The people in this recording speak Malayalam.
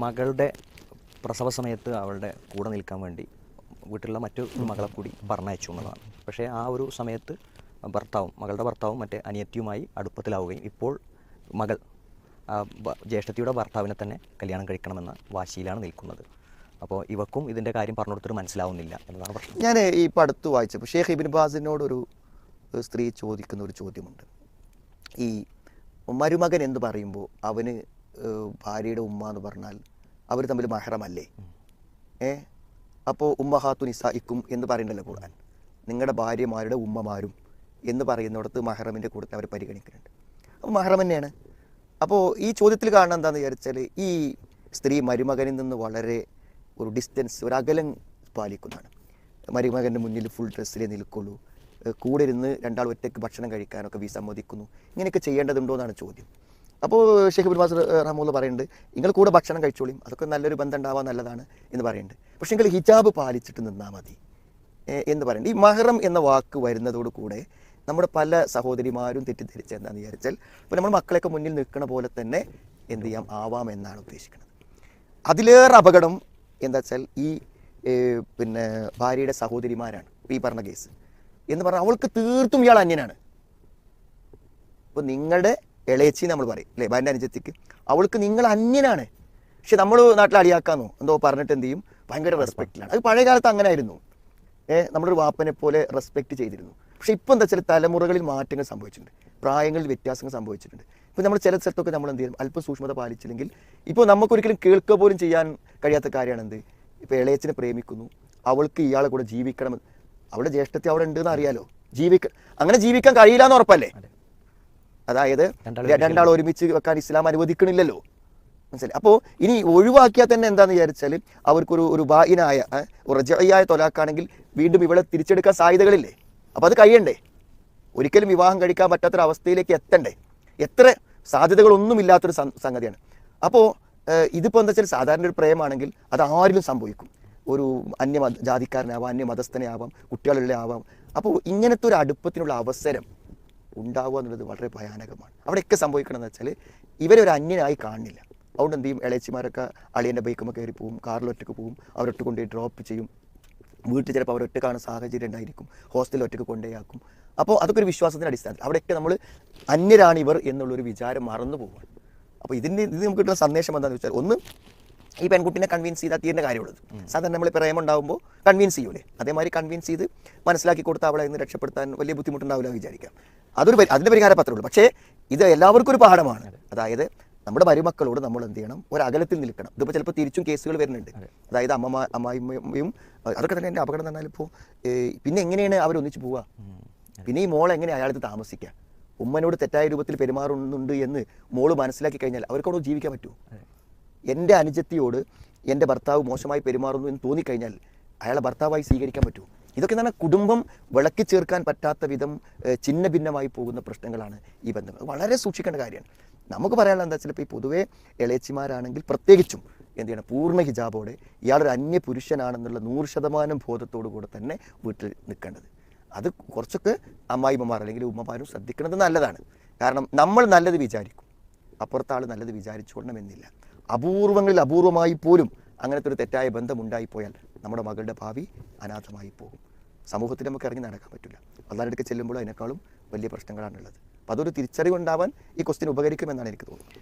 മകളുടെ പ്രസവ സമയത്ത് അവളുടെ കൂടെ നിൽക്കാൻ വേണ്ടി വീട്ടിലുള്ള മറ്റു മകളെ കൂടി പറഞ്ഞയച്ചു എന്നതാണ്. പക്ഷേ ആ ഒരു സമയത്ത് മകളുടെ ഭർത്താവും മറ്റേ അനിയത്തിയുമായി അടുപ്പത്തിലാവുകയും ഇപ്പോൾ മകൾ ജ്യേഷ്ഠത്തിയുടെ ഭർത്താവിനെ തന്നെ കല്യാണം കഴിക്കണമെന്ന വാശിയിലാണ് നിൽക്കുന്നത്. അപ്പോൾ ഇവക്കും ഇതിൻ്റെ കാര്യം പറഞ്ഞു കൊടുത്തിട്ട് മനസ്സിലാവുന്നില്ല എന്നതാണ് പ്രശ്നം. ഞാൻ ഇപ്പോൾ അടുത്ത് വായിച്ചപ്പോൾ ഷേഖ് ഇബ്നു ബാസിനോടൊരു സ്ത്രീ ചോദിക്കുന്ന ഒരു ചോദ്യമുണ്ട്. ഈ മരുമകൻ എന്ന് പറയുമ്പോൾ അവന് ഭാര്യയുടെ ഉമ്മ എന്ന് പറഞ്ഞാൽ അവർ തമ്മിൽ മഹറമല്ലേ? അപ്പോൾ ഉമ്മഹാത്തു നിസാഇക്കും എന്ന് പറയണ്ടല്ലോ ഖുർആൻ. നിങ്ങളുടെ ഭാര്യമാരുടെ ഉമ്മമാരും എന്ന് പറയുന്നിടത്ത് മഹറമിൻ്റെ കൂടെ അവർ പരിഗണിക്കുന്നുണ്ട്. അപ്പോൾ മഹറം തന്നെയാണ്. അപ്പോൾ ഈ ചോദ്യത്തിൽ കാണുന്നത് എന്താണെന്ന് വിചാരിച്ചാൽ ഈ സ്ത്രീ മരുമകനിൽ നിന്ന് വളരെ ഒരു ഡിസ്റ്റൻസ്, ഒരു അകലം പാലിക്കുന്നതാണ്. മരുമകൻ്റെ മുന്നിൽ ഫുൾ ഡ്രസ്സിലേ നിൽക്കുള്ളൂ, കൂടെ ഇരുന്ന് രണ്ടാൾ ഒറ്റയ്ക്ക് ഭക്ഷണം കഴിക്കാനൊക്കെ വിസമ്മതിക്കുന്നു. ഇങ്ങനെയൊക്കെ ചെയ്യേണ്ടതുണ്ടോ എന്നാണ് ചോദ്യം. അപ്പോൾ ഷെയ്ഖ് ഇബ്നു ബാസ് റഹ്മത്തുള്ളാഹി പറയുന്നുണ്ട്, നിങ്ങൾ കൂടെ ഭക്ഷണം കഴിച്ചോളിയും, അതൊക്കെ നല്ലൊരു ബന്ധം ഉണ്ടാവാൻ നല്ലതാണ് എന്ന് പറയുന്നുണ്ട്. പക്ഷേ നിങ്ങൾ ഹിജാബ് പാലിച്ചിട്ട് നിന്നാൽ മതി എന്ന് പറയുന്നുണ്ട്. ഈ മഹറം എന്ന വാക്ക് വരുന്നതോട് കൂടെ നമ്മുടെ പല സഹോദരിമാരും തെറ്റിദ്ധരിച്ച എന്താണെന്ന് വിചാരിച്ചാൽ ഇപ്പോൾ നമ്മൾ മക്കളെയൊക്കെ മുന്നിൽ നിൽക്കണ പോലെ തന്നെ എന്ത് ചെയ്യാം ആവാം എന്നാണ് ഉദ്ദേശിക്കുന്നത്. അതിലേറെ അപകടം എന്താ വെച്ചാൽ ഈ പിന്നെ ഭാര്യയുടെ സഹോദരിമാരാണ് ഈ പറഞ്ഞ കേസ് എന്ന് പറഞ്ഞാൽ അവൾക്ക് തീർത്തും ഇയാൾ അന്യനാണ്. ഇപ്പോൾ നിങ്ങളുടെ ഇളയച്ചി നമ്മൾ പറയും അല്ലേ, ഭാര്യൻ്റെ അനുജത്തിക്ക്, അവൾക്ക് നിങ്ങൾ അന്യനാണ്. പക്ഷെ നമ്മൾ നാട്ടിൽ അടിയാക്കാന്നോ എന്തോ പറഞ്ഞിട്ട് എന്ത് ചെയ്യും, ഭയങ്കര റെസ്പെക്റ്റിലാണ്. അത് പഴയ കാലത്ത് അങ്ങനെ ആയിരുന്നു. നമ്മളൊരു വാപ്പനെ പോലെ റെസ്പെക്റ്റ് ചെയ്തിരുന്നു. പക്ഷെ ഇപ്പോൾ എന്താ വെച്ചാൽ തലമുറകളിൽ മാറ്റങ്ങൾ സംഭവിച്ചിട്ടുണ്ട്, പ്രായങ്ങളിൽ വ്യത്യാസങ്ങൾ സംഭവിച്ചിട്ടുണ്ട്. ഇപ്പോൾ നമ്മൾ ചില സ്ഥലത്തൊക്കെ നമ്മൾ എന്ത് ചെയ്യും, അല്പം സൂക്ഷ്മത പാലിച്ചില്ലെങ്കിൽ ഇപ്പോൾ നമുക്കൊരിക്കലും കേൾക്കുക പോലും ചെയ്യാൻ കഴിയാത്ത കാര്യമാണ് എന്ത്, ഇപ്പോൾ ഇളയച്ചിനെ പ്രേമിക്കുന്നു, അവൾക്ക് ഇയാളെ കൂടെ ജീവിക്കണമെന്ന്, അവളുടെ ജ്യേഷ്ഠത്തെ അവിടെ ഉണ്ടെന്ന് അറിയാലോ, അങ്ങനെ ജീവിക്കാൻ കഴിയില്ല എന്ന് ഉറപ്പല്ലേ? അതായത് രണ്ടാൾ ഒരുമിച്ച് വെക്കാൻ ഇസ്ലാം അനുവദിക്കണില്ലല്ലോ, മനസ്സിലായി? അപ്പോൾ ഇനി ഒഴിവാക്കിയാൽ തന്നെ എന്താന്ന് വിചാരിച്ചാൽ അവർക്കൊരു ബായിനായ റജഈയായ തൊലാക്കാണെങ്കിൽ വീണ്ടും ഇവളെ തിരിച്ചെടുക്കാൻ സാധ്യതകളില്ലേ? അപ്പോൾ അത് കഴിയണ്ടേ? ഒരിക്കലും വിവാഹം കഴിക്കാൻ പറ്റാത്തൊരവസ്ഥയിലേക്ക് എത്തണ്ടേ? എത്ര സാധ്യതകളൊന്നുമില്ലാത്തൊരു സംഗതിയാണ്. അപ്പോൾ ഇതിപ്പോൾ എന്താ വെച്ചാൽ സാധാരണ ഒരു പ്രേമാണെങ്കിൽ അത് ആരിലും സംഭവിക്കും. ഒരു ജാതിക്കാരനാവാം, മതസ്ഥനെ ആവാം, കുട്ടികളുടെ ആവാം. അപ്പോൾ ഇങ്ങനത്തെ ഒരു അടുപ്പത്തിനുള്ള അവസരം ഉണ്ടാവുക എന്നുള്ളത് വളരെ ഭയാനകമാണ്. അവിടെയൊക്കെ സംഭവിക്കണമെന്ന് വെച്ചാൽ ഇവരൊരു അന്യനായി കാണില്ല. അതുകൊണ്ട് എന്ത് ചെയ്യും, ഇളയച്ചിമാരൊക്കെ അളിയൻ്റെ ബൈക്കുമ്പോൾ കയറി പോവും, കാറിലൊറ്റക്ക് പോവും, അവരൊട്ട് കൊണ്ടുപോയി ഡ്രോപ്പ് ചെയ്യും, വീട്ടിൽ ചിലപ്പോൾ അവരൊറ്റ കാണുന്ന സാഹചര്യം ഉണ്ടായിരിക്കും, ഹോസ്റ്റലിൽ ഒറ്റക്ക് കൊണ്ടുപോയാക്കും. അപ്പോൾ അതൊക്കെ ഒരു വിശ്വാസത്തിൻ്റെ അടിസ്ഥാനത്തിൽ അവിടെയൊക്കെ നമ്മൾ അന്യരാണ് ഇവർ എന്നുള്ളൊരു വിചാരം മറന്നു പോവുകയാണ്. അപ്പോൾ ഇത് നമുക്ക് കിട്ടുന്ന സന്ദേശം എന്താണെന്ന് വെച്ചാൽ, ഒന്ന് ഈ പെൺകുട്ടിനെ കൺവിൻസ് ചെയ്താൽ തീരുന്ന കാര്യമുള്ളത്. സാധാരണ നമ്മൾ പ്രേമം ഉണ്ടാകുമ്പോൾ കൺവിൻസ് ചെയ്യൂലേ, അതേമാതിരി കൺവിൻസ് ചെയ്ത് മനസ്സിലാക്കി കൊടുത്താൽ അവളെ ഇന്ന് രക്ഷപ്പെടുത്താൻ വലിയ ബുദ്ധിമുട്ടുണ്ടാവില്ല വിചാരിക്കാം. അതിൻ്റെ പരിഹാരം പത്രമുള്ളൂ. പക്ഷേ ഇത് എല്ലാവർക്കും ഒരു പാഠമാണ്. അതായത് നമ്മുടെ മരുമക്കളോട് നമ്മൾ എന്ത് ചെയ്യണം, ഒരു അകലത്തിൽ നിൽക്കണം. ഇതിപ്പോൾ ചിലപ്പോൾ തിരിച്ചും കേസുകൾ വരുന്നുണ്ട്. അതായത് അമ്മായിമ്മയും അതൊക്കെ തന്നെ എൻ്റെ അപകടം തന്നാൽ ഇപ്പോൾ പിന്നെ എങ്ങനെയാണ് അവരൊന്നിച്ച് പോവുക? പിന്നെ ഈ മോൾ എങ്ങനെ അയാളത്ത് താമസിക്കുക? ഉമ്മനോട് തെറ്റായ രൂപത്തിൽ പെരുമാറുന്നുണ്ട് എന്ന് മോള് മനസ്സിലാക്കി കഴിഞ്ഞാൽ അവർക്കവിടെ ജീവിക്കാൻ പറ്റുമോ? എൻ്റെ അനുജത്തിയോട് എൻ്റെ ഭർത്താവ് മോശമായി പെരുമാറുന്നു എന്ന് തോന്നിക്കഴിഞ്ഞാൽ അയാളെ ഭർത്താവായി സ്വീകരിക്കാൻ പറ്റുമോ? ഇതൊക്കെ എന്ന് പറഞ്ഞാൽ കുടുംബം വിളക്കി ചേർക്കാൻ പറ്റാത്ത വിധം ചിന്ന ഭിന്നമായി പോകുന്ന പ്രശ്നങ്ങളാണ് ഈ ബന്ധങ്ങൾ. വളരെ സൂക്ഷിക്കേണ്ട കാര്യമാണ്. നമുക്ക് പറയാനുള്ള എന്താ വെച്ചാൽ ഇപ്പോൾ ഈ പൊതുവേ ഇളയച്ചിമാരാണെങ്കിൽ പ്രത്യേകിച്ചും എന്ത് ചെയ്യണം, പൂർണ്ണ ഹിജാബോടെ ഇയാളൊരു അന്യ പുരുഷനാണെന്നുള്ള 100% ബോധത്തോടു കൂടെ തന്നെ വീട്ടിൽ നിൽക്കേണ്ടത്. അത് കുറച്ചൊക്കെ അമ്മായിമ്മമാർ അല്ലെങ്കിൽ ഉമ്മമാരും ശ്രദ്ധിക്കുന്നത് നല്ലതാണ്. കാരണം നമ്മൾ നല്ലത് വിചാരിക്കും, അപ്പുറത്തെ ആൾ നല്ലത് വിചാരിച്ചുകൊള്ളണമെന്നില്ല. അപൂർവങ്ങളിൽ അപൂർവമായി പോലും അങ്ങനത്തെ ഒരു തെറ്റായ ബന്ധമുണ്ടായിപ്പോയാൽ നമ്മുടെ മകളുടെ ഭാവി അനാഥമായി പോകും. സമൂഹത്തിൽ നമുക്ക് ഇറങ്ങി നടക്കാൻ പറ്റില്ല. അള്ളാഹുവിന്റെ അടുക്കൽ ചെല്ലുമ്പോൾ അതിനേക്കാളും വലിയ പ്രശ്നങ്ങളാണുള്ളത്. അപ്പോൾ അതൊരു തിരിച്ചറിവുണ്ടാവാൻ ഈ ക്വസ്റ്റ്യൻ ഉപകരിക്കുമെന്നാണ് എനിക്ക് തോന്നുന്നത്.